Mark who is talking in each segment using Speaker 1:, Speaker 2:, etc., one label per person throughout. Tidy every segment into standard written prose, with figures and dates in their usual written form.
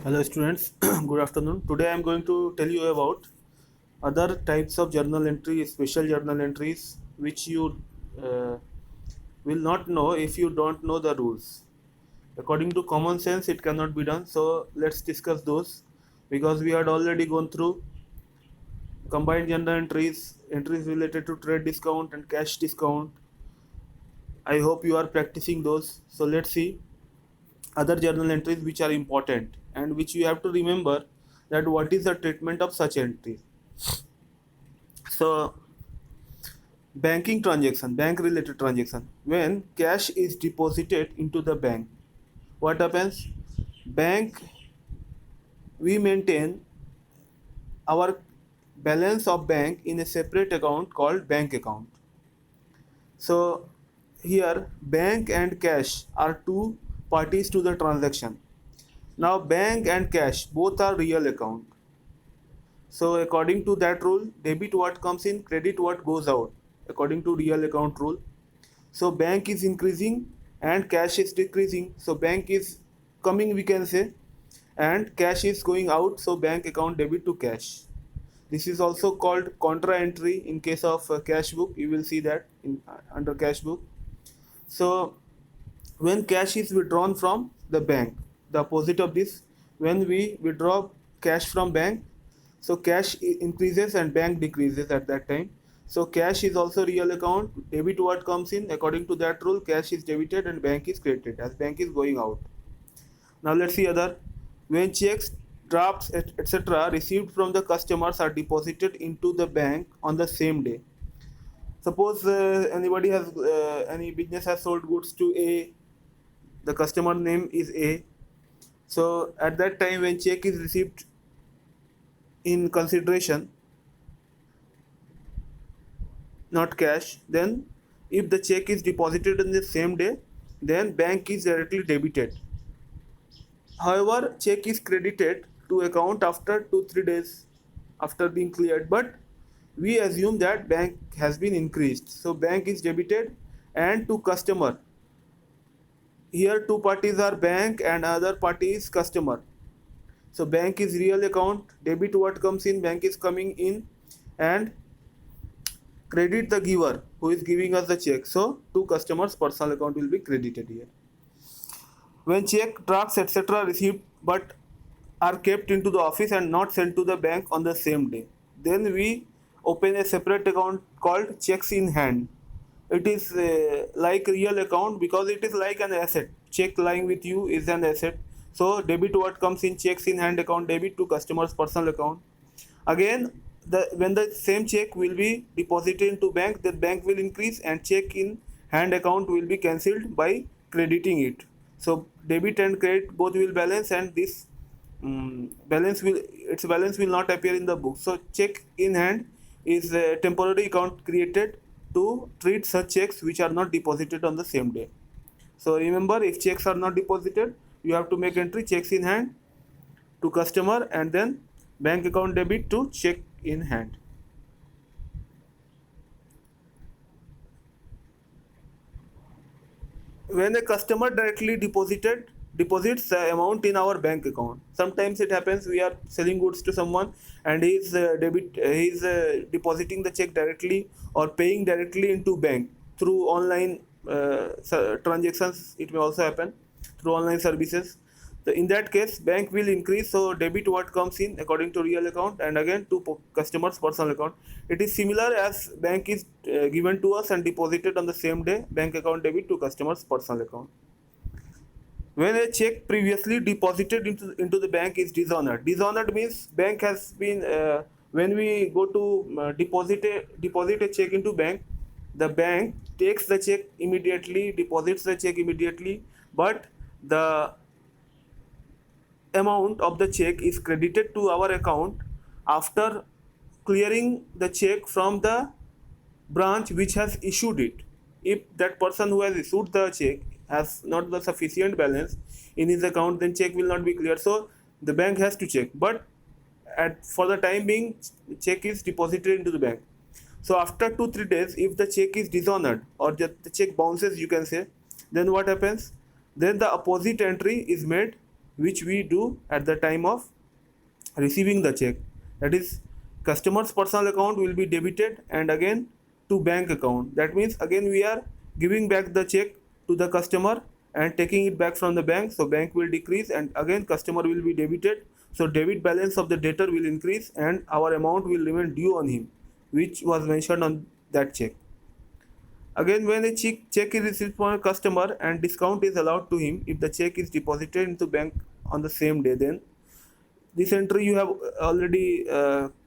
Speaker 1: Hello students, good afternoon. Today I am going to tell you about other types of journal entry, special journal entries which you uh, will not know if you don't know the rules. According to common sense it cannot be done. So let's discuss those because we had already gone through combined journal entries, entries related to trade discount and cash discount. I hope you are practicing those. So let's see other journal entries which are important and which you have to remember that what is the treatment of such entries. So banking transaction, bank related transaction, when cash is deposited into the bank, what happens? Bank, we maintain our balance of bank in a separate account called bank account. So here bank and cash are two parties to the transaction. Now bank and cash both are real account. So according to that rule, debit what comes in, credit what goes out, according to real account rule. So bank is increasing and cash is decreasing. So bank is coming, we can say, and cash is going out. So bank account debit to cash. This is also called contra entry in case of cash book. You will see that in under cash book. So when cash is withdrawn from the bank, the opposite of this, when we withdraw cash from bank, so cash increases and bank decreases at that time. So cash is also real account, debit what comes in, according to that rule cash is debited and bank is credited as bank is going out. Now let's see other. When checks, drafts, etc. received from the customers are deposited into the bank on the same day. Suppose anybody has any business has sold goods to A, the customer name is A. So at that time when check is received in consideration, not cash, then if the check is deposited in the same day, then bank is directly debited. However, check is credited to account after 2-3 days after being cleared, but we assume that bank has been increased, so bank is debited. And to customer, here two parties are bank and other party is customer. So bank is real account, debit what comes in, bank is coming in, and credit the giver who is giving us the check. So two customers personal account will be credited here. When check, drafts, etc. received but are kept into the office and not sent to the bank on the same day, then we open a separate account called checks in hand. It is like real account because it is like an asset. Check lying with you is an asset. So debit what comes in, checks in hand account debit to customer's personal account. Again, when the same check will be deposited into bank, the bank will increase and check in hand account will be cancelled by crediting it. So debit and credit both will balance, and this balance will not appear in the book. So check in hand is a temporary account created to treat such checks which are not deposited on the same day. So remember, if checks are not deposited, you have to make entry checks in hand to customer and then bank account debit to check in hand. When a customer directly deposits the amount in our bank account, sometimes it happens we are selling goods to someone and he's depositing the check directly or paying directly into bank through online transactions. It may also happen through online services. So in that case bank will increase, so debit what comes in according to real account and again to customers personal account. It is similar as bank is given to us and deposited on the same day, bank account debit to customers personal account. When a check previously deposited into the bank is dishonored means bank has been when we go to deposit a check into bank, the bank takes the check immediately, deposits the check immediately, but the amount of the check is credited to our account after clearing the check from the branch which has issued it. If that person who has issued the check has not the sufficient balance in his account, then check will not be cleared. So the bank has to check, but for the time being check is deposited into the bank. So after 2-3 days, if the check is dishonored or the check bounces, you can say, then what happens? Then the opposite entry is made which we do at the time of receiving the check. That is, customer's personal account will be debited and again to bank account. That means again we are giving back the check to the customer and taking it back from the bank. So bank will decrease and again customer will be debited. So debit balance of the debtor will increase and our amount will remain due on him, which was mentioned on that check. Again, when a check is received from a customer and discount is allowed to him if the check is deposited into bank on the same day, then this entry you have already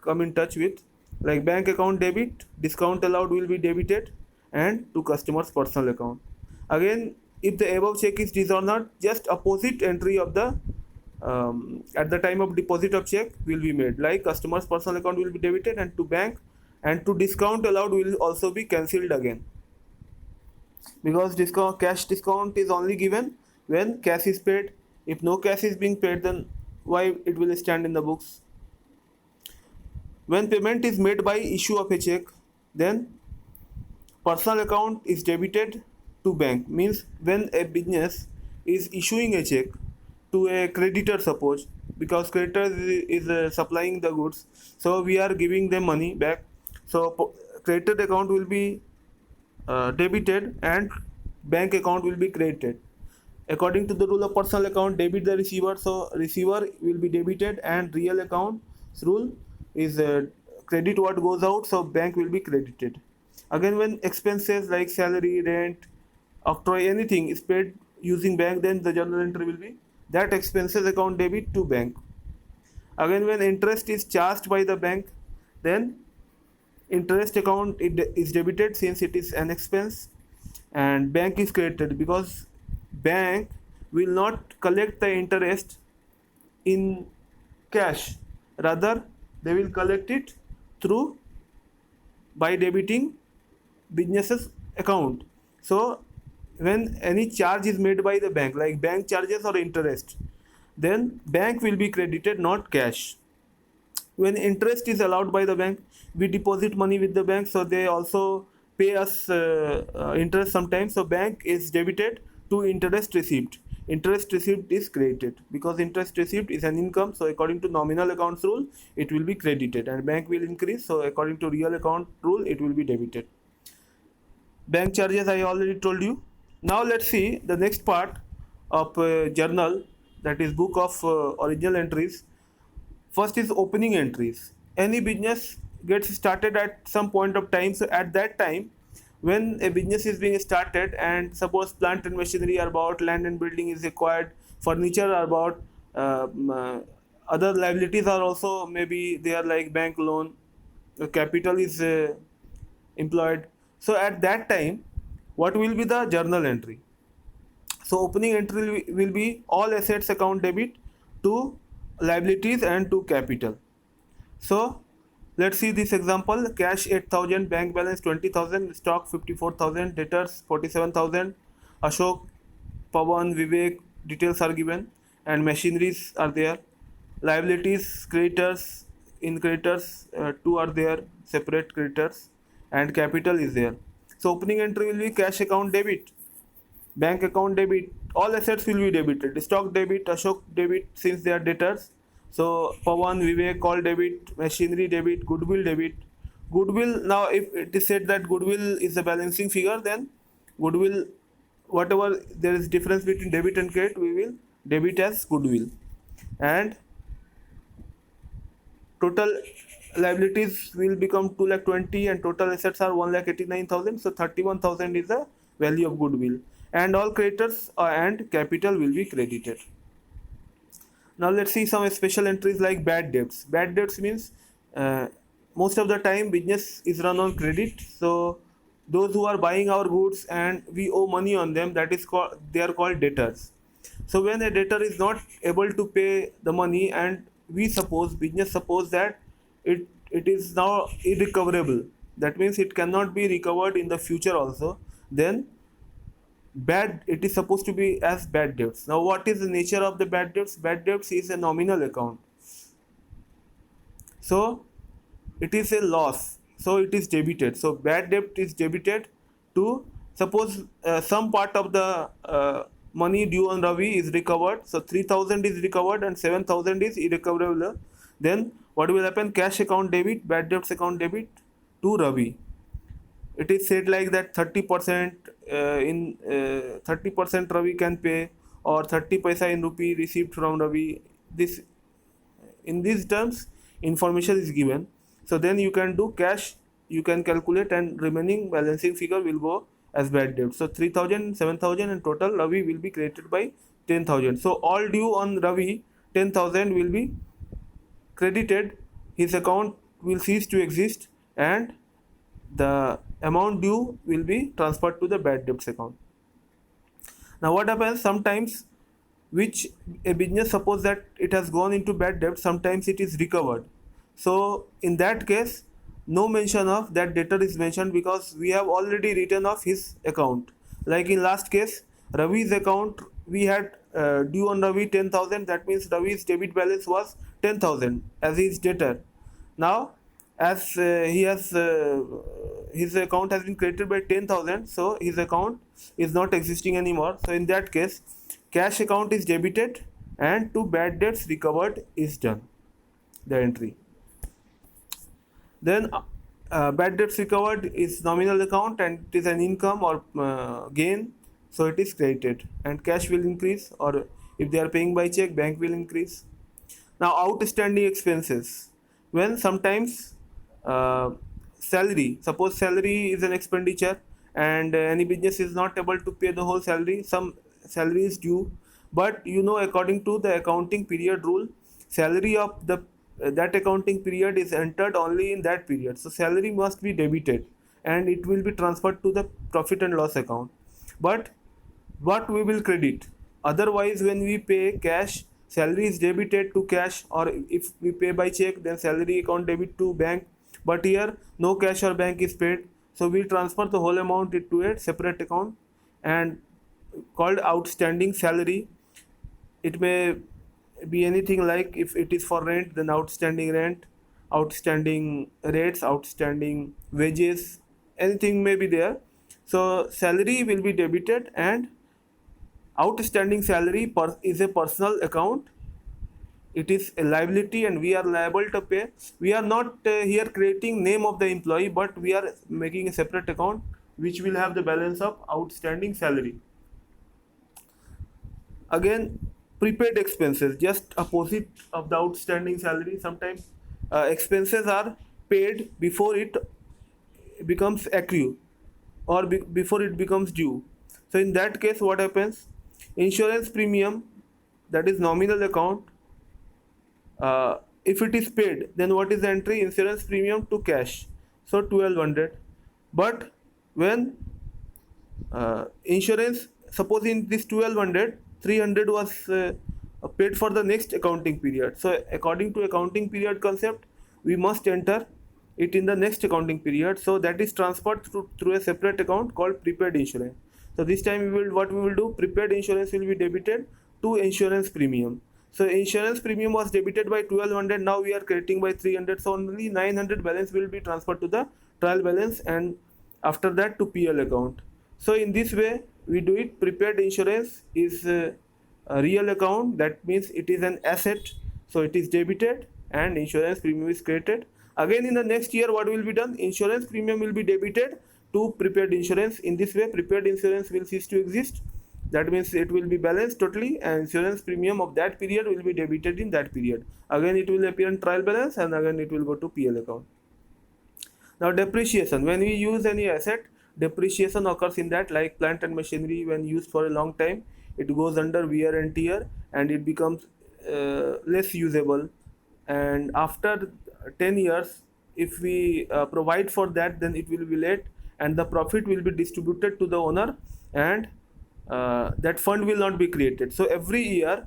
Speaker 1: come in touch with, like bank account debit, discount allowed will be debited and to customer's personal account. Again, if the above check is dishonored, just opposite entry of the at the time of deposit of check will be made, like customer's personal account will be debited and to bank, and to discount allowed will also be cancelled again, because cash discount is only given when cash is paid. If no cash is being paid, then why it will stand in the books? When payment is made by issue of a check, then personal account is debited to bank. Means when a business is issuing a check to a creditor, suppose, because creditor is supplying the goods, so we are giving them money back, so creditor account will be debited and bank account will be credited. According to the rule of personal account, debit the receiver, so receiver will be debited, and real account's rule is credit what goes out, so bank will be credited. Again, when expenses like salary, rent, octroi, anything is paid using bank, then the journal entry will be that expenses account debit to bank. Again, when interest is charged by the bank, then interest account is debited since it is an expense, and bank is credited because bank will not collect the interest in cash, rather they will collect it through by debiting business's account. So when any charge is made by the bank, like bank charges or interest, then bank will be credited, not cash. When interest is allowed by the bank, we deposit money with the bank, so they also pay us interest sometimes, so bank is debited to interest received. Interest received is credited because interest received is an income, so according to nominal accounts rule it will be credited, and bank will increase, so according to real account rule it will be debited. Bank charges I already told you. Now let's see the next part of journal, that is book of original entries. First is opening entries. Any business gets started at some point of time, so at that time when a business is being started and suppose plant and machinery are bought, land and building is acquired, furniture are bought, other liabilities are also maybe they are like bank loan, capital is employed. So at that time what will be the journal entry? So opening entry will be all assets account debit to liabilities and to capital. So let's see this example. Cash 8,000, bank balance 20,000, stock 54,000, debtors 47,000. Ashok, Pawan, Vivek, details are given, and machineries are there. Liabilities, creditors, in creditors 2 are there, separate creditors, and capital is there. So opening entry will be cash account debit, bank account debit, all assets will be debited. Stock debit, Ashok debit since they are debtors. So Pawan, Vivek all debit, machinery debit, goodwill debit. Goodwill, now if it is said that goodwill is a balancing figure, then goodwill, whatever there is difference between debit and credit, we will debit as goodwill. And total liabilities will become 2,20,000 and total assets are 1,89,000. So 31,000 is the value of goodwill, and all creditors and capital will be credited. Now let's see some special entries like bad debts. Bad debts means most of the time business is run on credit, so those who are buying our goods and we owe money on them, that is called, they are called debtors. So when a debtor is not able to pay the money and business suppose that it is now irrecoverable, that means it cannot be recovered in the future also, then it is supposed to be as bad debts. Now what is the nature of the bad debts? Bad debts is a nominal account, so it is a loss, so it is debited. So bad debt is debited to, suppose some part of the money due on Ravi is recovered. So 3,000 is recovered and 7,000 is irrecoverable. Then what will happen? Cash account debit, bad debts account debit to Ravi. It is said like that 30% in 30% Ravi can pay, or 30 paisa in rupee received from Ravi. This, in these terms, information is given. So then you can do cash, you can calculate, and remaining balancing figure will go as bad debt. So 3,000, 7,000, and total Ravi will be created by 10,000. So all due on Ravi 10,000 will be credited, his account will cease to exist, and the amount due will be transferred to the bad debts account. Now what happens sometimes, which a business, suppose that it has gone into bad debt, sometimes it is recovered. So in that case, no mention of that debtor is mentioned, because we have already written off his account. Like in last case, Ravi's account, we had due on Ravi 10,000, that means Ravi's debit balance was 10,000 as his debtor. Now as he has his account has been created by 10,000, so his account is not existing anymore. So in that case, cash account is debited and to bad debts recovered is done, the entry. Then bad debts recovered is nominal account and it is an income or gain, so it is credited, and cash will increase, or if they are paying by check, bank will increase. Now outstanding expenses, when sometimes salary, suppose salary is an expenditure and any business is not able to pay the whole salary, some salary is due, but according to the accounting period rule, salary of the that accounting period is entered only in that period, so salary must be debited and it will be transferred to the profit and loss account. But what we will credit, otherwise when we pay cash, salary is debited to cash, or if we pay by check, then salary account debit to bank. But here no cash or bank is paid, so we transfer the whole amount into a separate account and called outstanding salary. It may be anything, like if it is for rent, then outstanding rent, outstanding rates, outstanding wages, anything may be there. So salary will be debited, and outstanding salary is a personal account. It is a liability and we are liable to pay. We are not here creating name of the employee, but we are making a separate account which will have the balance of outstanding salary. Again, prepaid expenses, just opposite of the outstanding salary. Sometimes expenses are paid before it becomes accrue, or before it becomes due. So in that case, what happens? Insurance premium, that is nominal account, if it is paid, then what is the entry? Insurance premium to cash, so 1200. But when insurance, suppose in this 1200, 300 was paid for the next accounting period. So according to accounting period concept, we must enter it in the next accounting period, so that is transferred through a separate account called prepaid insurance. So this time we will do, prepaid insurance will be debited to insurance premium. So insurance premium was debited by 1200, now we are crediting by 300, so only 900 balance will be transferred to the trial balance, and after that to PL account. So in this way we do it. Prepaid insurance is a real account, that means it is an asset, so it is debited and insurance premium is created. Again in the next year, what will be done? Insurance premium will be debited to prepaid insurance. In this way, prepaid insurance will cease to exist, that means it will be balanced totally, and insurance premium of that period will be debited in that period. Again it will appear in trial balance, and again it will go to PL account. Now depreciation, when we use any asset, depreciation occurs in that, like plant and machinery, when used for a long time, it goes under wear and tear and it becomes less usable, and after 10 years, if we provide for that, then it will be late and the profit will be distributed to the owner, and that fund will not be created. So every year,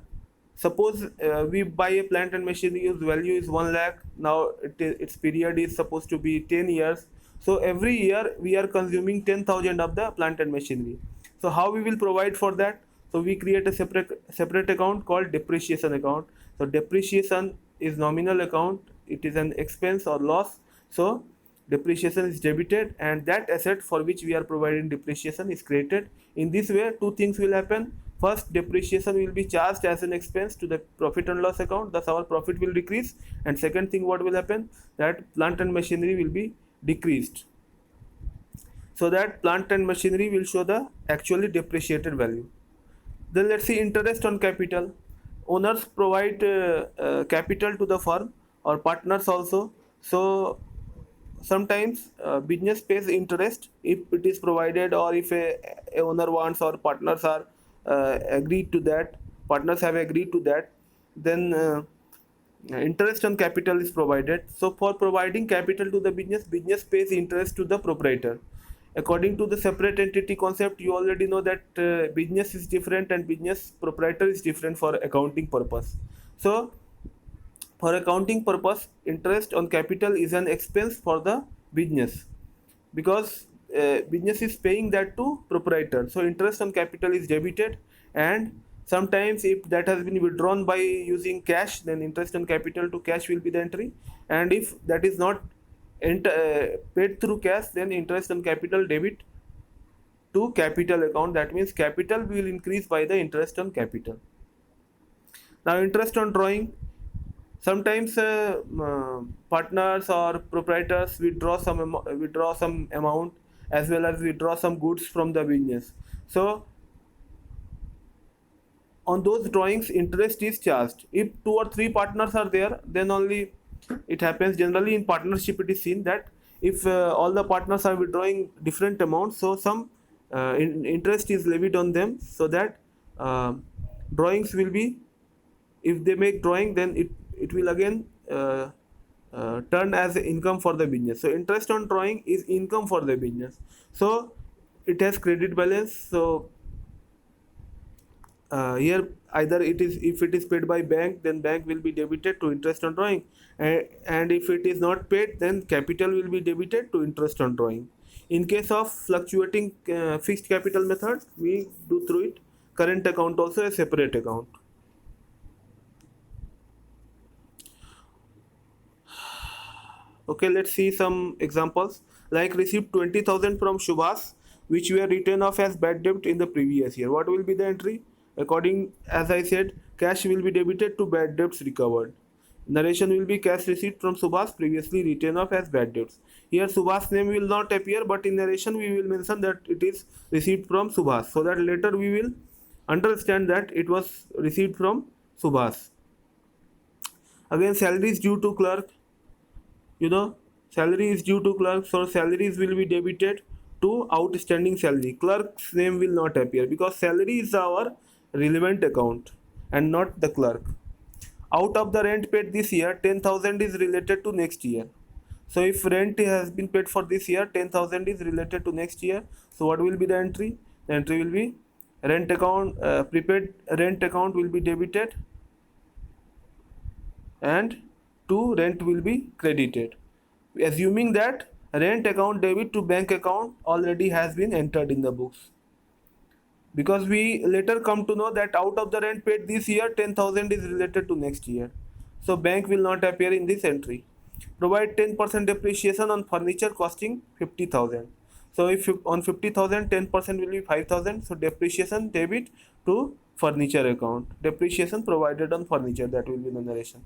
Speaker 1: suppose we buy a plant and machinery whose value is 1 lakh, now its period is supposed to be 10 years, so every year we are consuming 10,000 of the plant and machinery. So how we will provide for that? So we create a separate account called depreciation account. So depreciation is nominal account, it is an expense or loss, so depreciation is debited and that asset for which we are providing depreciation is created. In this way, two things will happen. first depreciation will be charged as an expense to the profit and loss account, thus our profit will decrease. And second thing what will happen, that plant and machinery will be decreased, so that plant and machinery will show the actually depreciated value. Then let's see interest on capital. Owners provide capital to the firm or partners also. So sometimes business pays interest if it is provided, or if a owner wants, or partners are agreed to that, partners have agreed to that, then interest on capital is provided. So for providing capital to the business, business pays interest to the proprietor. According to the separate entity concept, you already know that business is different and business proprietor is different for accounting purpose. So for accounting purpose, interest on capital is an expense for the business, because business is paying that to proprietor. So interest on capital is debited, and sometimes if that has been withdrawn by using cash, then interest on capital to cash will be the entry. And if that is not paid through cash, then interest on capital debit to capital account. That means capital will increase by the interest on capital. Now interest on drawing. Sometimes partners or proprietors withdraw some amount, as well as withdraw some goods from the business. So on those drawings, interest is charged. If 2 or 3 partners are there, then only it happens. Generally in partnership it is seen that if all the partners are withdrawing different amounts, so some interest is levied on them, so that drawings will be, if they make drawing, then it will again turn as income for the business. So interest on drawing is income for the business, so it has credit balance. So here either it is, if it is paid by bank, then bank will be debited to interest on drawing, and if it is not paid, then capital will be debited to interest on drawing. In case of fluctuating fixed capital method, we do through it current account also a separate account. Okay, let's see some examples. Like received 20,000 from Shubhas, which were written off as bad debt in the previous year. What will be the entry? According, as I said, cash will be debited to bad debts recovered. Narration will be cash received from Subhas previously written off as bad debts. Here Subhas name will not appear, but in narration we will mention that it is received from Subhas, so that later we will understand that it was received from Subhas. Again, salary is due to clerk. Salary is due to clerk, so salaries will be debited to outstanding salary. Clerk's name will not appear, because salary is our relevant account and not the clerk. Out of the rent paid this year, 10,000 is related to next year. So if rent has been paid for this year, 10,000 is related to next year. So what will be the entry? The entry will be rent account, prepaid rent account will be debited, and to rent will be credited. Assuming that rent account debit to bank account already has been entered in the books, because we later come to know that out of the rent paid this year, 10,000 is related to next year. So bank will not appear in this entry. Provide 10% depreciation on furniture costing 50,000. So if on 50,000, 10% will be 5,000. So depreciation debit to furniture account. Depreciation provided on furniture, that will be the narration.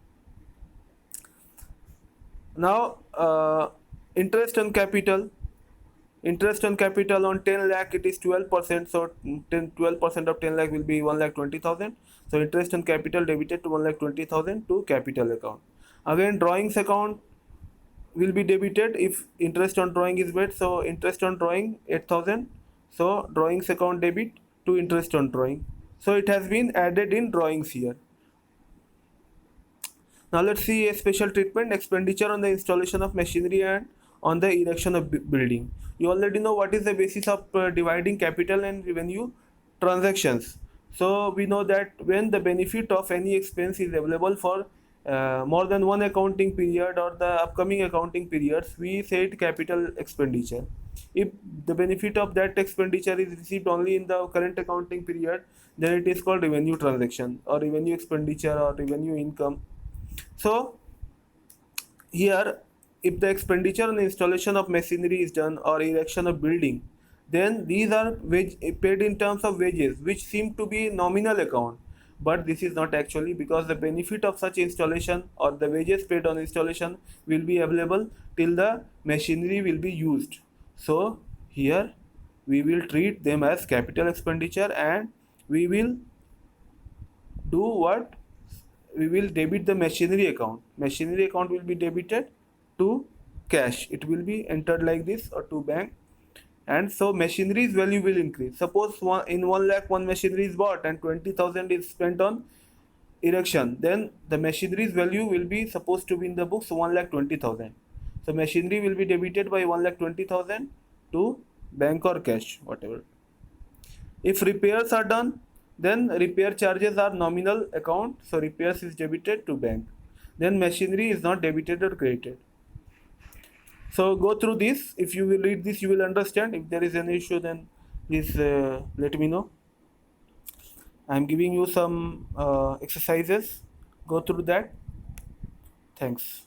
Speaker 1: Now interest on capital. Interest on capital on 10 lakh, it is 12%. So 12% of 10 lakh will be 1,20,000. So interest on capital debited to 1,20,000 to capital account. Again, drawings account will be debited if interest on drawing is paid. So interest on drawing 8,000. So drawings account debit to interest on drawing. So it has been added in drawings here. Now let's see a special treatment, expenditure on the installation of machinery and on the erection of building. You already know what is the basis of dividing capital and revenue transactions. So we know that when the benefit of any expense is available for more than one accounting period or the upcoming accounting periods, we say it capital expenditure. If the benefit of that expenditure is received only in the current accounting period, then it is called revenue transaction or revenue expenditure or revenue income. So here, if the expenditure on installation of machinery is done or erection of building, Then these are paid in terms of wages, which seem to be nominal account, but this is not actually, because the benefit of such installation or the wages paid on installation will be available till the machinery will be used. So here we will treat them as capital expenditure, and we will do what? We will debit the machinery account. Machinery account will be debited to cash. It will be entered like this, or to bank. And so machinery's value will increase. Suppose in 1 lakh one machinery is bought and 20,000 is spent on erection, then the machinery's value will be supposed to be in the books 1,20,000. So machinery will be debited by 1,20,000 to bank or cash, whatever. If repairs are done, then repair charges are nominal account, so repairs is debited to bank. Then machinery is not debited or credited. So go through this. If you will read this, you will understand. If there is an issue, then please let me know. I am giving you some exercises. Go through that. Thanks.